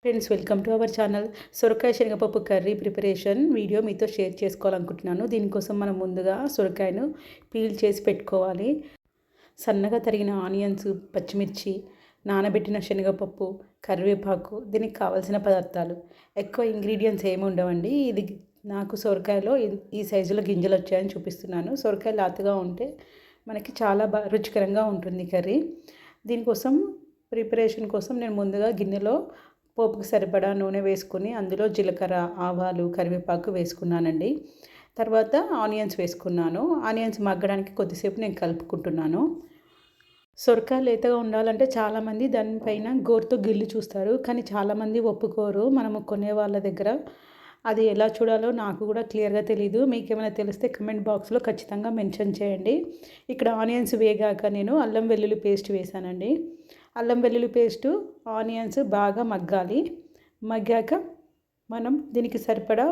Friends, welcome to our channel. సొరకాయ శనగపప్పు curry preparation video మీతో షేర్ చేసుకోవాలనుకుంటున్నాను. దీనికోసం మనం ముందుగా సొరకాయను పీల్ చేసి పెట్టుకోవాలి. సన్నగా తరిగిన ఆనియన్స్, పచ్చిమిర్చి, నానబెట్టిన శనగపప్పు, కరివేపాకు, దీనికి కావాల్సిన పదార్థాలు. ఎక్కువ ఇంగ్రీడియంట్స్ ఏమి ఉండవండి. ఇది నాకు సొరకాయలో ఈ సైజులో గింజలు వచ్చాయని చూపిస్తున్నాను. సొరకాయ లాతుగా ఉంటే మనకి చాలా రుచికరంగా ఉంటుంది కర్రీ. దీనికోసం ప్రిపరేషన్ కోసం నేను ముందుగా గిన్నెలో పోపుకి సరిపడా నూనె వేసుకొని అందులో జీలకర్ర, ఆవాలు, కరివేపాకు వేసుకున్నానండి. తర్వాత ఆనియన్స్ వేసుకున్నాను. ఆనియన్స్ మగ్గడానికి కొద్దిసేపు నేను కలుపుకుంటున్నాను. సొరకాయ లేతగా ఉండాలంటే చాలామంది దానిపైన గోరుతో గిల్లి చూస్తారు, కానీ చాలామంది ఒప్పుకోరు. మనము కొనే వాళ్ళ దగ్గర అది ఎలా చూడాలో నాకు కూడా క్లియర్గా తెలీదు. మీకు ఏమైనా తెలిస్తే కమెంట్ బాక్స్లో ఖచ్చితంగా మెన్షన్ చేయండి. ఇక్కడ ఆనియన్స్ వేగాక నేను అల్లం వెల్లుల్లి పేస్ట్ వేసానండి. అల్లం వెల్లుల్లి పేస్టు, ఆనియన్స్ బాగా మగ్గాలి. మగ్గాక మనం దీనికి సరిపడా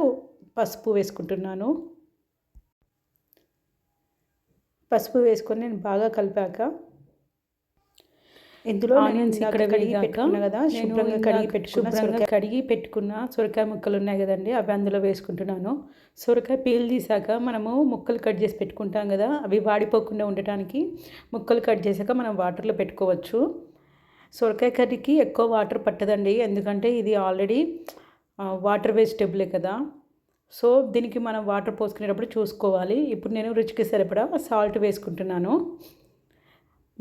పసుపు వేసుకుంటున్నాను. పసుపు వేసుకొని నేను బాగా కలిపాక ఇందులో ఆనియన్స్ ఇక్కడ కడిగి పెట్టుకున్నా కదా, శుభ్రంగా కడిగి పెట్టుకున్న సొరకాయ ముక్కలు ఉన్నాయి కదండి, అవి అందులో వేసుకుంటున్నాను. సొరకాయ పీల్ తీసాక మనము ముక్కలు కట్ చేసి పెట్టుకుంటాం కదా, అవి వాడిపోకుండా ఉండటానికి ముక్కలు కట్ చేసాక మనం వాటర్లో పెట్టుకోవచ్చు. సొరకాయ కర్రీకి ఎక్కువ వాటర్ పట్టదండి, ఎందుకంటే ఇది ఆల్రెడీ వాటర్ వెజిటేబులే కదా. సో దీనికి మనం వాటర్ పోసుకునేటప్పుడు చూసుకోవాలి. ఇప్పుడు నేను రుచికి సరిపడా సాల్ట్ వేసుకుంటున్నాను.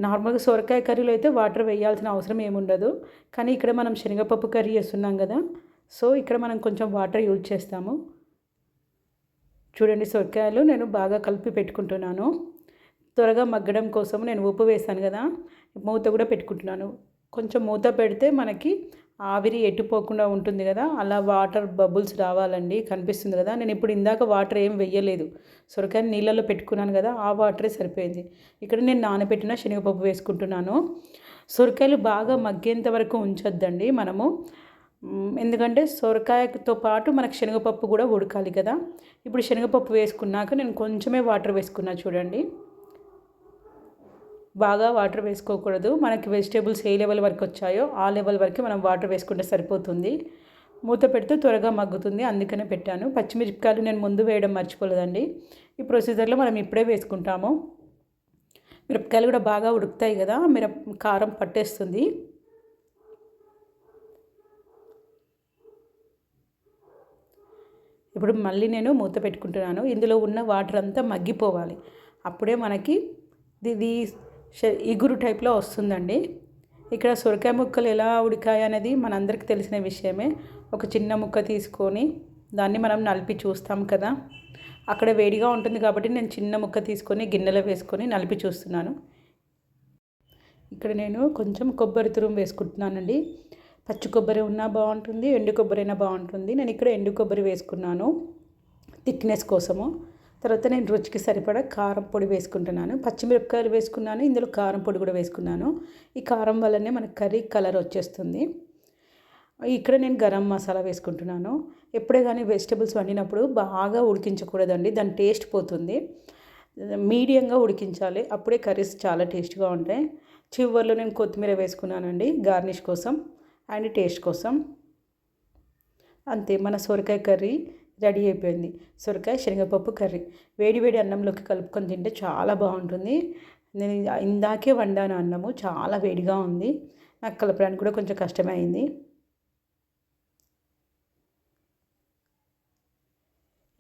నార్మల్గా సొరకాయ కర్రీలో అయితే వాటర్ వేయాల్సిన అవసరం ఏముండదు, కానీ ఇక్కడ మనం శనగపప్పు కర్రీ చేస్తున్నాం కదా, సో ఇక్కడ మనం కొంచెం వాటర్ యూజ్ చేస్తాము. చూడండి, సొరకాయలు నేను బాగా కలిపి పెట్టుకుంటున్నాను. త్వరగా మగ్గడం కోసం నేను ఉప్పు వేసాను కదా, మూత కూడా పెట్టుకుంటున్నాను. కొంచెం మూత పెడితే మనకి ఆవిరి ఎట్టుపోకుండా ఉంటుంది కదా, అలా వాటర్ బబుల్స్ రావాలండి. కనిపిస్తుంది కదా, నేను ఇప్పుడు ఇందాక వాటర్ ఏం వెయ్యలేదు, సొరకాయ నీళ్ళలో పెట్టుకున్నాను కదా, ఆ వాటరే సరిపోయింది. ఇక్కడ నేను నానబెట్టిన శనగపప్పు వేసుకుంటున్నాను. సొరకాయలు బాగా మగ్గేంత వరకు ఉంచొద్దండి మనము, ఎందుకంటే సొరకాయతో పాటు మనకు శనగపప్పు కూడా ఉడకాలి కదా. ఇప్పుడు శనగపప్పు వేసుకున్నాక నేను కొంచెమే వాటర్ వేసుకున్నా. చూడండి, బాగా వాటర్ వేసుకోకూడదు. మనకి వెజిటేబుల్స్ ఏ లెవెల్ వరకు వచ్చాయో ఆ లెవెల్ వరకు మనం వాటర్ వేసుకుంటే సరిపోతుంది. మూత పెడితే త్వరగా మగ్గుతుంది, అందుకనే పెట్టాను. పచ్చిమిరపకాయలు నేను ముందు వేయడం మర్చిపోలేదండి. ఈ ప్రొసీజర్లో మనం ఇప్పుడే వేసుకుంటాము. మిరపకాయలు కూడా బాగా ఉడుకుతాయి కదా, కారం పట్టేస్తుంది. ఇప్పుడు మళ్ళీ నేను మూత పెట్టుకుంటున్నాను. ఇందులో ఉన్న వాటర్ అంతా మగ్గిపోవాలి, అప్పుడే మనకి ఇది ఇగురు టైప్లో వస్తుందండి. ఇక్కడ సొరకాయ ముక్కలు ఎలా ఉడికాయి అనేది మనందరికీ తెలిసిన విషయమే. ఒక చిన్న ముక్క తీసుకొని దాన్ని మనం నలిపి చూస్తాం కదా, అక్కడ వేడిగా ఉంటుంది కాబట్టి నేను చిన్న ముక్క తీసుకొని గిన్నెలో వేసుకొని నలిపి చూస్తున్నాను. ఇక్కడ నేను కొంచెం కొబ్బరి తురుము వేసుకుంటున్నానండి. పచ్చి కొబ్బరి ఉన్నా బాగుంటుంది, ఎండు కొబ్బరి అయినా బాగుంటుంది. నేను ఇక్కడ ఎండు కొబ్బరి వేసుకున్నాను థిక్నెస్ కోసము. తర్వాత నేను రుచికి సరిపడా కారం పొడి వేసుకుంటున్నాను. పచ్చిమిరపకాయలు వేసుకున్నాను, ఇందులో కారం పొడి కూడా వేసుకున్నాను. ఈ కారం వల్లనే మనకు కర్రీ కలర్ వచ్చేస్తుంది. ఇక్కడ నేను గరం మసాలా వేసుకుంటున్నాను. ఎప్పుడే కానీ వెజిటబుల్స్ వండినప్పుడు బాగా ఉడికించకూడదండి, దాని టేస్ట్ పోతుంది. మీడియంగా ఉడికించాలి, అప్పుడే కర్రీస్ చాలా టేస్ట్గా ఉంటాయి. చివరిలో నేను కొత్తిమీర వేసుకున్నానండి, గార్నిష్ కోసం అండ్ టేస్ట్ కోసం. అంతే, మన సొరకాయ కర్రీ రెడీ అయిపోయింది. సొరకాయ శనగపప్పు కర్రీ వేడి వేడి అన్నంలోకి కలుపుకొని తింటే చాలా బాగుంటుంది. నేను ఇందాకే వండాను అన్నము, చాలా వేడిగా ఉంది, నాకు కలపడానికి కూడా కొంచెం కష్టమే అయింది.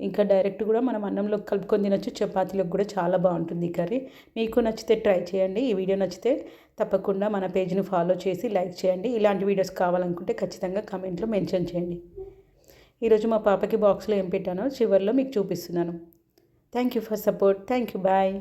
ఇంకా డైరెక్ట్ కూడా మనం అన్నంలోకి కలుపుకొని తినొచ్చు, చపాతీలోకి కూడా చాలా బాగుంటుంది ఈ కర్రీ. మీకు నచ్చితే ట్రై చేయండి. ఈ వీడియో నచ్చితే తప్పకుండా మన పేజ్ని ఫాలో చేసి లైక్ చేయండి. ఇలాంటి వీడియోస్ కావాలనుకుంటే ఖచ్చితంగా కమెంట్లో మెన్షన్ చేయండి. ఈరోజు మా పాపకి బాక్స్లో ఏం పెట్టానో చివరిలో మీకు చూపిస్తున్నాను. Thank you for support. Thank you. Bye.